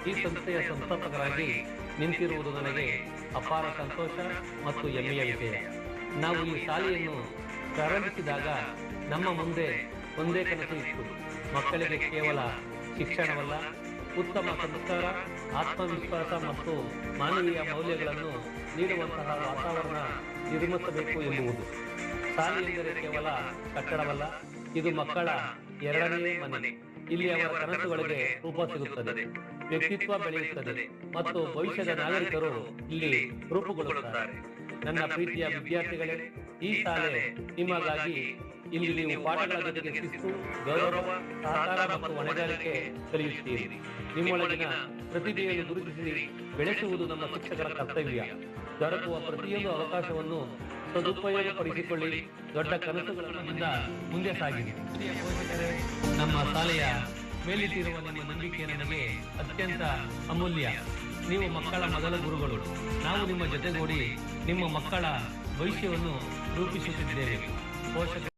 ಈ ಸಂಸ್ಥೆಯ ಸಂಸ್ಥಾಪಕರಾಗಿ ನಿಂತಿರುವುದು ನನಗೆ ಅಪಾರ ಸಂತೋಷ ಮತ್ತು ಹೆಮ್ಮೆಯ ವಿಷಯ. ನಾವು ಈ ಶಾಲೆಯನ್ನು ಪ್ರಾರಂಭಿಸಿದಾಗ ನಮ್ಮ ಮುಂದೆ ಒಂದೇ ಕನಸು ಇತ್ತು. ಮಕ್ಕಳಿಗೆ ಕೇವಲ ಶಿಕ್ಷಣವಲ್ಲ, ಉತ್ತಮ ಸಂಸ್ಕಾರ, ಆತ್ಮವಿಶ್ವಾಸ ಮತ್ತು ಮಾನವೀಯ ಮೌಲ್ಯಗಳನ್ನು ನೀಡುವಂತಹ ವಾತಾವರಣ ನಿರ್ಮಿಸಬೇಕು ಎಂಬುವುದು. ಶಾಲೆ ಎಂದರೆ ಕೇವಲ ಕಟ್ಟಡವಲ್ಲ, ಇದು ಮಕ್ಕಳ ಎರಡನೇ ಮನೆ. ಇಲ್ಲಿ ಅವರ ಕನಸುಗಳಿಗೆ ರೂಪ ಸಿಗುತ್ತದೆ, ವ್ಯಕ್ತಿತ್ವ ಬೆಳೆಯುತ್ತದೆ ಮತ್ತು ಭವಿಷ್ಯದ ನಾಗರಿಕರು ಇಲ್ಲಿ ರೂಪುಗೊಳ್ಳುತ್ತಾರೆ. ನನ್ನ ಪ್ರೀತಿಯ ವಿದ್ಯಾರ್ಥಿಗಳೇ, ಈ ಶಾಲೆ ನಿಮಗಾಗಿ. ಇಲ್ಲಿ ನೀವು ಪಾಠಗಳ ಜೊತೆಗೆ ಶಿಸ್ತು, ಗೌರವ, ಸಹಕಾರ ಮತ್ತು ಹೊಣೆಗಾರಿಕೆ ಕಲಿಯುತ್ತೀರಿ. ನಿಮ್ಮೊಳಗಿನ ಪ್ರತಿಭೆಯನ್ನು ಗುರುತಿಸಿ ಬೆಳೆಸುವುದು ನಮ್ಮ ಶಿಕ್ಷಕರ ಕರ್ತವ್ಯ. ದೊರಕುವ ಪ್ರತಿಯೊಂದು ಅವಕಾಶವನ್ನು ಸದುಪಯೋಗಪಡಿಸಿಕೊಳ್ಳಿ. ದೊಡ್ಡ ಕನಸುಗಳಿಂದ ಮುಂದೆ ಸಾಗಿದೆ. ಪೋಷಕರೇ, ನಮ್ಮ ಶಾಲೆಯ ಮೇಲಿಟ್ಟಿರುವ ನಿಮ್ಮ ನಂಬಿಕೆ ನನಗೆ ಅತ್ಯಂತ ಅಮೂಲ್ಯ. ನೀವು ಮಕ್ಕಳ ಮೊದಲ ಗುರುಗಳು. ನಾವು ನಿಮ್ಮ ಜೊತೆಗೂಡಿ ನಿಮ್ಮ ಮಕ್ಕಳ ಭವಿಷ್ಯವನ್ನು ರೂಪಿಸುತ್ತಿದ್ದೇವೆ. ಪೋಷಕ